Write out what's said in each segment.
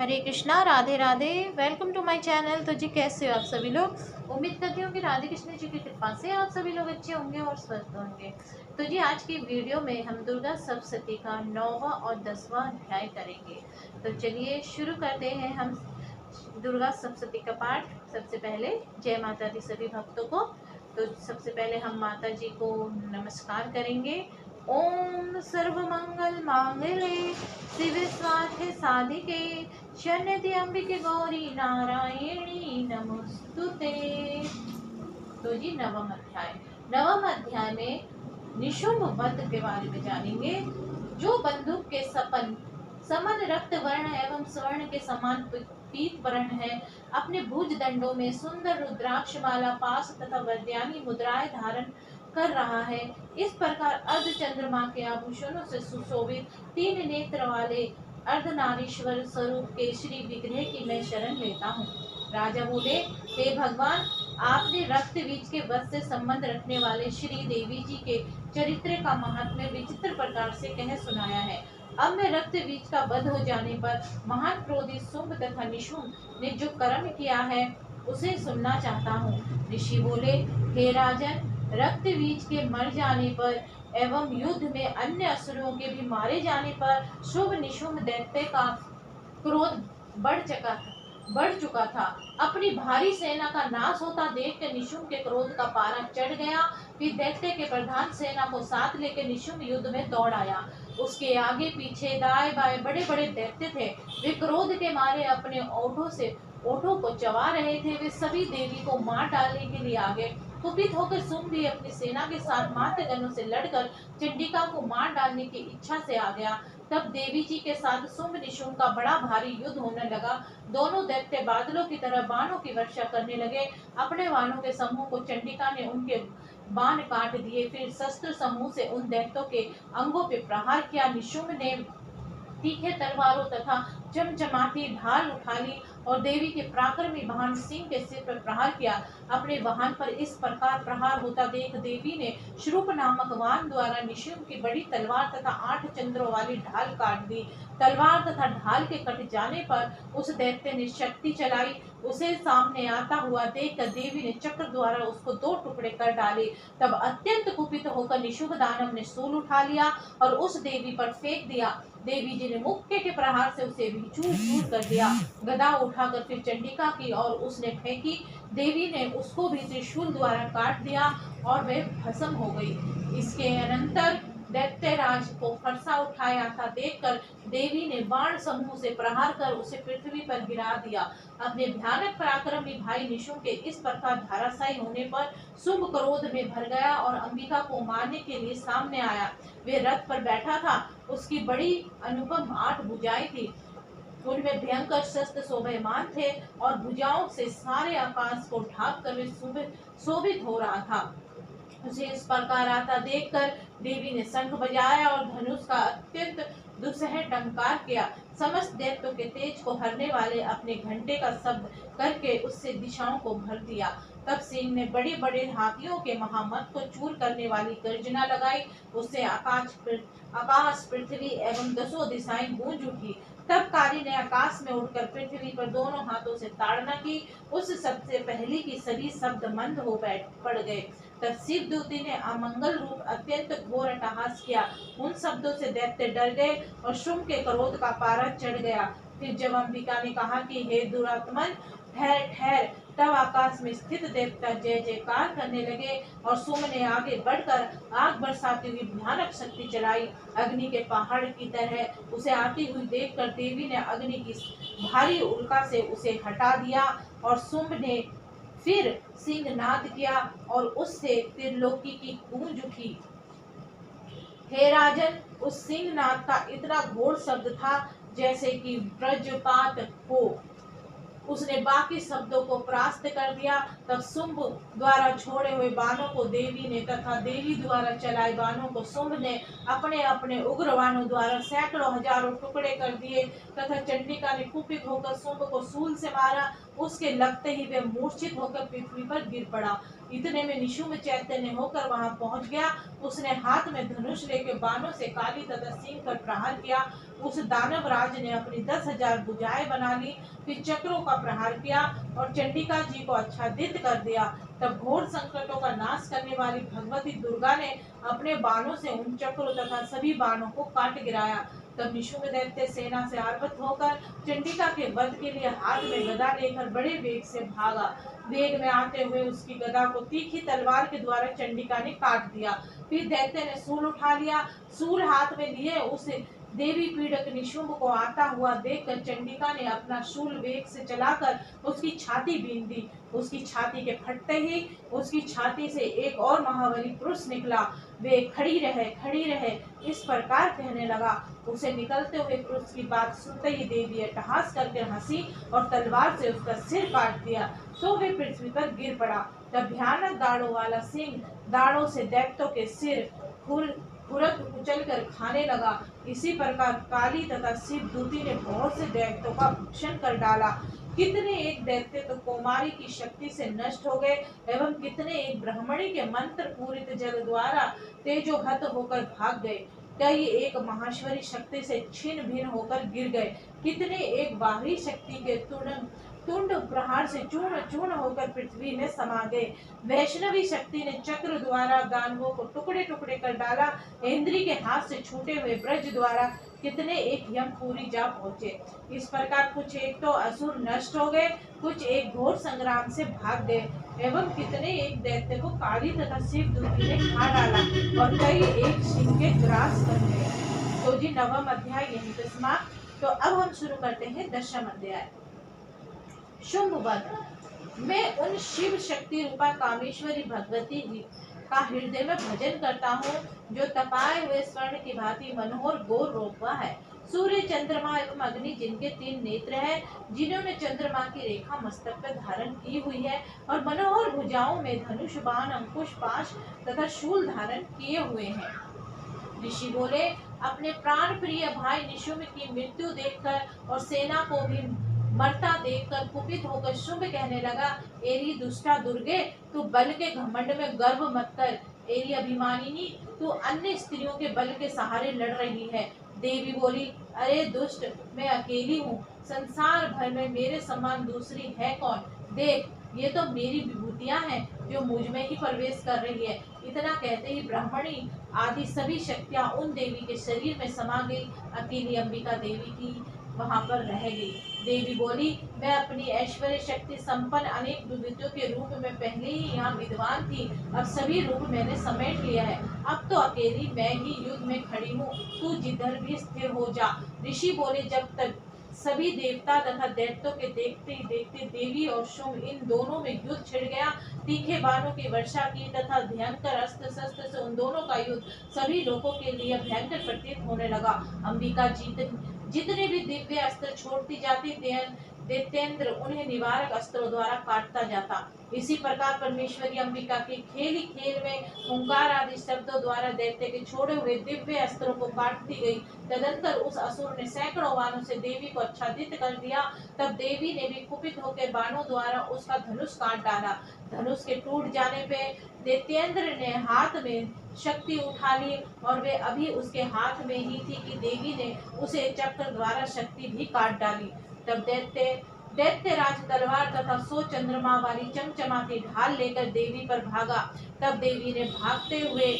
Hare Krishna, Radhe Radhe. Welcome to my channel. तो जी कैसे हो आप सभी लोग। उम्मीद करती हूँ कि राधे कृष्ण जी की कृपा से आप सभी लोग अच्छे होंगे और स्वस्थ होंगे। तो जी आज की वीडियो में हम दुर्गा सप्तशती का 9वां और 10वां अध्याय करेंगे। तो चलिए शुरू करते हैं हम दुर्गा सप्तशती का पाठ। सबसे पहले जय माता दी सभी भक्तों को। तो सबसे पहले हम माता जी को नमस्कार करेंगे। ओम सर्वमंगल मांगल्ये शिवे स्वार्थे साधिके शरण्यते अंबिके गौरी नारायणी नमोस्तुते। तो जी नवम अध्याय में निशुंभ वध के बारे में जानेंगे। जो बंदूक के समन रक्त वर्ण एवं स्वर्ण के समान पीत वर्ण है, अपने भुज दंडों में सुंदर रुद्राक्ष माला पास तथा वैद्यानी मुद्राएं धारण कर रहा है। इस प्रकार अर्ध चंद्रमा के आभूषणों से सुशोभित 3 नेत्र वाले अर्धनारीश्वर स्वरूप के श्री विग्रह की मैं शरण लेता हूँ। राजा बोले, हे भगवान, आपने रक्त बीज के वध से संबंध रखने वाले श्री देवी जी के चरित्र का महात्म्य विचित्र प्रकार से कह सुनाया है। अब मैं रक्त बीज का वध हो जाने पर महान क्रोधी शुंभ तथा निशुंभ ने जो कर्म किया है उसे सुनना चाहता हूँ। ऋषि बोले, हे राजन, रक्त बीज के मर जाने पर एवं युद्ध में अन्य असुरों के भी मारे जाने पर शुभ निशुंभ दैत्य का क्रोध बढ़ चुका था। अपनी भारी सेना का नाश होता देखकर निशुंभ के क्रोध का पारा चढ़ गया। फिर दैत्य के प्रधान सेना को साथ लेकर निशुंभ युद्ध में दौड़ आया। उसके आगे पीछे दाएं बाएं बड़े बड़े दैत्य थे। वे क्रोध के मारे अपने ओठों को चबा रहे थे। वे सभी देवी को मार डालने के लिए आ गए। कुपित होकर शुंभ भी अपनी सेना के साथ मातृगणों से लड़कर चंडिका को मार डालने की इच्छा से आ गया। तब देवी जी के साथ शुंभ निशुंभ का बड़ा भारी युद्ध होने लगा। दोनों दैत्य बादलों की तरह बाणों की वर्षा करने लगे। अपने बाणों के समूह को चंडिका ने उनके बाण काट दिए। फिर शस्त्र समूह से उन दैत्यों के अंगों पे प्रहार किया। निशुंभ ने तीखे तलवारों तथा चमचमाती ढाल उठा ली और देवी के पराक्रमी वाहन सिंह के सिर पर प्रहार किया। अपने वाहन पर इस प्रकार प्रहार होता देख देवी ने श्रुप नामक वाहन द्वारा निशुंभ की बड़ी तलवार तथा 8 चंद्रों वाली ढाल काट दी। तलवार तथा ढाल के कट जाने पर उस दैत्य ने शक्ति चलाई। उसे सामने आता हुआ देखकर देवी ने चक्र द्वारा उसको 2 टुकड़े कर डाले। तब अत्यंत कुपित होकर निशुंभ दानव ने सूल उठा लिया और उस देवी पर फेंक दिया। देवी जी ने मुक्के के प्रहार से उसे भी चूर चूर कर दिया। गदा उठाकर फिर चंडिका की और उसने फेंकी। देवी ने उसको भी त्रिशूल द्वारा काट दिया और वह भस्म हो गई। इसके अनंतर दैत्यराज को फरसा उठाया था देखकर देवी ने बाण समूह से प्रहार कर उसे पृथ्वी पर गिरा दिया। अपने भयानक पराक्रमी भाई निशुंभ के इस प्रकार धराशायी होने पर शुंभ क्रोध में भर गया और अंबिका को मारने के लिए सामने आया। वे रथ पर बैठा था। उसकी बड़ी अनुपम 8 भुजाएं थी। उनमें भयंकर शस्त्र शोभायमान थे और भुजाओं से सारे आकाश को ढाक कर वे शोभित हो रहा था। उसे इस प्रकार आता देखकर देवी ने शंख बजाया और धनुष का अत्यंत दुस्सह टंकार किया। समस्त दैत्यों के तेज को हरने वाले अपने घंटे का शब्द करके उससे दिशाओं को भर दिया। तब सिंह ने बड़े बड़े हाथियों के महामत को चूर करने वाली गर्जना लगाई। उससे आकाश पृथ्वी एवं 10 दिशाएं गूंज उठी। तब काली ने आकाश में उड़कर पृथ्वी पर दोनों हाथों से ताड़ना की। उस सबसे पहली की सभी शब्द मंद हो पड़ गए। तब शिवदूती ने अमंगल रूप अत्यंत घोर अट्टहास किया। उन शब्दों से दैत्य डर गए और शुंभ के क्रोध का पारा चढ़ गया। फिर जब अंबिका ने कहा कि हे दुरात्मन, ठहर ठहर, तब आकाश में स्थित देवता जय जयकार करने लगे और शुंभ ने आगे बढ़कर आग बरसाती हुई भयानक शक्ति चलाई। अग्नि के पहाड़ की तरह उसे आती हुई देखकर देवी ने अग्नि की भारी उल्का से उसे हटा दिया और शुंभ ने फिर सिंहनाद किया और उससे त्रिलोकी की गूंज उठी। हे राजन, उस सिंहनाद का इतना घोर शब्द था जैसे कि वज्रपात हो। उसने बाकी शब्दों को परास्त कर दिया। तब शुंभ द्वारा छोड़े हुए बाणों को देवी ने तथा देवी द्वारा चलाए बाणों को शुंभ ने अपने अपने उग्र बाणों द्वारा सैकड़ों हजारों टुकड़े कर दिए तथा चंडिका ने कुपित होकर शुंभ को शूल से मारा। उसके लगते ही वह मूर्छित होकर पृथ्वी पर गिर पड़ा। इतने में निशुम्भ चैतन्य होकर वहां पहुंच गया। उसने हाथ में धनुष लेकर बाणों से काली तथा सिंह पर प्रहार किया। उस दानव राज ने अपनी 10,000 भुजाएं बना ली, फिर चक्रों का प्रहार किया और चंडिका जी को आच्छादित कर दिया। तब घोर संकटों का नाश करने वाली भगवती दुर्गा ने अपने बाणों से उन चक्रों तथा सभी बाणों को काट गिराया। तब निशुम्भ दैत्य सेना से आर्वत होकर चंडिका के वध के लिए हाथ में गदा लेकर बड़े वेग से भागा। वेग में आते हुए उसकी गदा को तीखी तलवार के द्वारा चंडिका ने काट दिया। फिर दैत्य ने सूल उठा लिया। सूल हाथ में लिए उस देवी पीड़क निशुम्भ को आता हुआ देखकर चंडिका ने अपना शूल वेग से चलाकर उसकी छाती बीन दी। उसकी छाती के फटते ही उसकी छाती से एक और महाबली पुरुष निकला। वे खड़ी रहे इस प्रकार कहने लगा। उसे निकलते हुए पुरुष की बात सुनते ही देवी अट्टहास करके हंसी और तलवार से उसका सिर काट दिया, तो वे पृथ्वी पर गिर पड़ा। तब भयानक दाढ़ों वाला सिंह दाढ़ों से दैत्यों के सिर खुरक कुचल कर खाने लगा। इसी प्रकार काली तथा शिव दूती ने बहुत से दैत्यों का भक्षण कर डाला। कितने एक दैत्य तो कौमारी की शक्ति से नष्ट हो गए एवं कितने एक ब्राह्मणी के मंत्र पूरित जल द्वारा तेजोहत होकर भाग गए। कई एक महाश्वरी शक्ति से छिन्न भिन्न होकर गिर गए। कितने एक बाहरी शक्ति के तुंड प्रहार से चूर्ण चूर्ण होकर पृथ्वी में समा गए। वैष्णवी शक्ति ने चक्र द्वारा दानवों को टुकड़े टुकड़े कर डाला। इंद्री के हाथ से छूटे हुए ब्रज द्वारा कितने एक यमपुरी जा पहुंचे। इस प्रकार कुछ एक तो असुर नष्ट हो गए, कुछ एक घोर संग्राम से भाग गए एवं कितने एक दैत्य को काली तथा शिव दूती ने खा डाला और कई एक सिंह के ग्रास कर गए। तो जी 9वां अध्याय यहीं पे समाप्त। तो अब हम शुरू करते हैं 10वां अध्याय। शुंभ वध। मैं उन शिव शक्ति रूपा कामेश्वरी भगवती जी का हृदय में भजन करता हूँ, जो तपाए हुए स्वर्ण की भांति मनोहर गोर रोपा है। सूर्य चंद्रमा एवं अग्नि जिनके 3 नेत्र हैं, जिन्होंने चंद्रमा की रेखा मस्तक पर धारण की हुई है और मनोहर भुजाओं में धनुष बाण अंकुश पाश तथा शूल धारण किए हुए हैं। ऋषि बोले, अपने प्राण प्रिय भाई निशुम्भ की मृत्यु देखकर और सेना को भी मरता देखकर कुपित होकर शुंभ कहने लगा, एरी दुष्टा दुर्गे, तू बल के घमंड में गर्व मत कर। एरी अभिमानिनी, तू अन्य स्त्रियों के बल के सहारे लड़ रही है। देवी बोली, अरे दुष्ट, मैं अकेली हूँ, संसार भर में मेरे समान दूसरी है कौन। देख, ये तो मेरी विभूतियां हैं जो मुझ में ही प्रवेश कर रही है। इतना कहते ही ब्राह्मणी आदि सभी शक्तियां उन देवी के शरीर में समा गई। अकेली अंबिका देवी की वहां पर रह गई। देवी बोली, मैं अपनी ऐश्वर्य शक्ति संपन्न अनेक विभूतियों के रूप में पहले ही यहाँ विद्वान थी, अब सभी रूप मैंने समेट लिया है। अब तो अकेली मैं ही युद्ध में खड़ी हूँ, तू जिधर भी स्थिर हो जा। ऋषि बोले, जब तक सभी देवता तथा दैत्यों के देखते ही देखते देवी और शुंभ इन दोनों में युद्ध छिड़ गया। तीखे बाणों की वर्षा की तथा भयंकर अस्त्र शस्त्र से उन दोनों का युद्ध सभी लोगों के लिए भयंकर प्रतीत होने लगा। अंबिका जितने भी दिव्य अस्त्र छोड़ती जाती दैत्येंद्र उन्हें निवारक अस्त्रों द्वारा काटता जाता। इसी प्रकार परमेश्वरी अंबिका के खेल ही खेल में ओंकार आदि शब्दों द्वारा दैत्य के छोड़े हुए दिव्य अस्त्रों को काटती गई। तदंतर उस असुर ने सैकड़ों बाणों से देवी को आच्छादित कर दिया। तब देवी ने भी कुपित होकर बाणों द्वारा उसका धनुष काट डाला। धनुष के टूट जाने पे दैत्येंद्र ने हाथ में शक्ति उठा ली और वे अभी उसके हाथ में ही थी कि देवी ने उसे चक्र द्वारा शक्ति भी काट डाली। तब दैत्य राज तलवार तथा 100 चंद्रमा वाली चमचमाती ढाल लेकर देवी पर भागा। तब देवी ने भागते हुए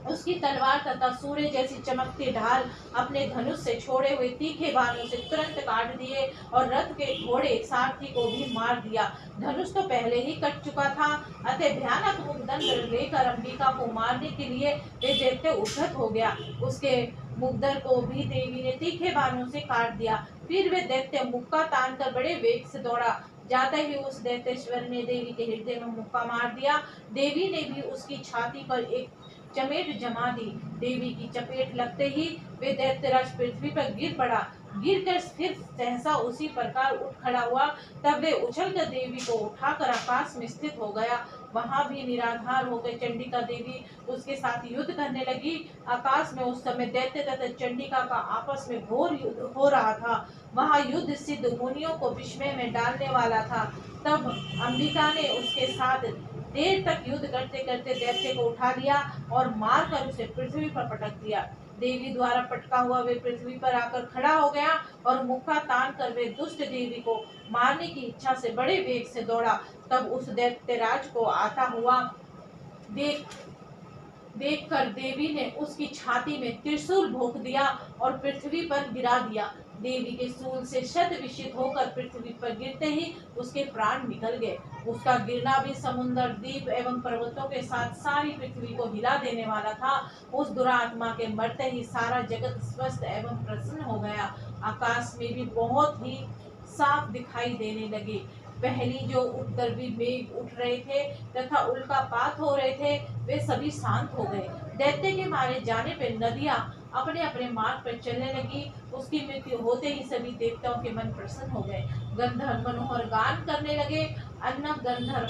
उसकी तलवार तथा सूर्य जैसी चमकती ढाल अपने धनुष से छोड़े हुए तीखे बाणों से तुरंत काट दिए और रथ के घोड़े सारथी को भी मार दिया। धनुष तो पहले ही कट चुका था, अतः भयानक मुखदंड लेकर अंबिका को मारने के लिए वे दैत्य उद्धत हो गया। उसके मुखदर को भी देवी ने तीखे बाणों से काट दिया। फिर वे दैत्य मुक्का तानकर बड़े वेग से दौड़ा। जाते ही उस दैत्येश्वर ने देवी के हृदय में मुक्का मार दिया। देवी ने भी उसकी छाती पर एक चमेट जमा दी। देवी की चपेट लगते ही वे दैत्यराज पृथ्वी पर गिर पड़ा। गिरकर फिर सहसा उसी प्रकार उठ खड़ा हुआ। तब वे उछलकर देवी को उठाकर आकाश में स्थित हो गया। वहां भी निराधार होकर चंडिका देवी उसके साथ युद्ध करने लगी। आकाश में उस समय दैत्य तथा चंडिका का आपस में घोर युद्ध हो रहा था। वहां युद्ध सिद्ध मुनियों को विस्मय में डालने वाला था। तब अंबिका ने उसके साथ देर तक युद्ध करते करते दैत्य को उठा लिया और मारकर उसे पृथ्वी पर पटक दिया। देवी द्वारा पटका हुआ वे पृथ्वी पर आकर खड़ा हो गया और मुक्का तान कर वे दुष्ट देवी को मारने की इच्छा से बड़े वेग से दौड़ा। तब उस दैत्यराज को आता हुआ देखकर देवी ने उसकी छाती में त्रिशूल भोंक दिया और पृथ्वी पर गिरा दिया। देवी के शूल से शत विषित होकर पृथ्वी पर गिरते ही उसके प्राण निकल गए। उसका गिरना भी समुद्र, द्वीप एवं पर्वतों के साथ सारी पृथ्वी को हिला देने वाला था। उस दुरात्मा के मरते ही सारा जगत स्वस्थ एवं प्रसन्न हो गया। आकाश में भी बहुत ही साफ दिखाई देने लगे। पहली जो उपद्रवी मेघ उठ रहे थे तथा उल्कापात हो रहे थे, वे सभी शांत हो गए। दैत्य के मारे जाने पर नदियां अपने अपने मार्ग पर चलने लगी। उसकी मृत्यु होते ही सभी देवताओं के मन प्रसन्न हो गए। गंधर्व मनोहर गान करने लगे, अन्य गंधर्व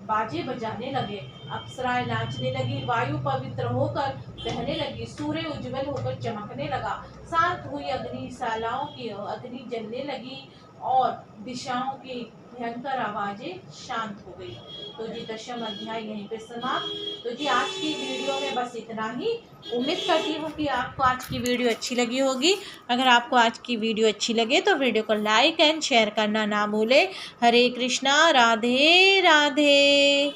बाजे बजाने लगे, अप्सराएं नाचने लगी, वायु पवित्र होकर बहने लगी, सूर्य उज्जवल होकर चमकने लगा, शांत हुई अग्निशालाओं की अग्नि जलने लगी और दिशाओं की भयंकर आवाजें शांत हो गई। तो जी 10वां अध्याय यहीं पे समाप्त। तो जी आज की वीडियो में बस इतना ही। उम्मीद करती हूँ कि आपको आज की वीडियो अच्छी लगी होगी। अगर आपको आज की वीडियो अच्छी लगे तो वीडियो को लाइक एंड शेयर करना ना भूले। हरे कृष्णा, राधे राधे।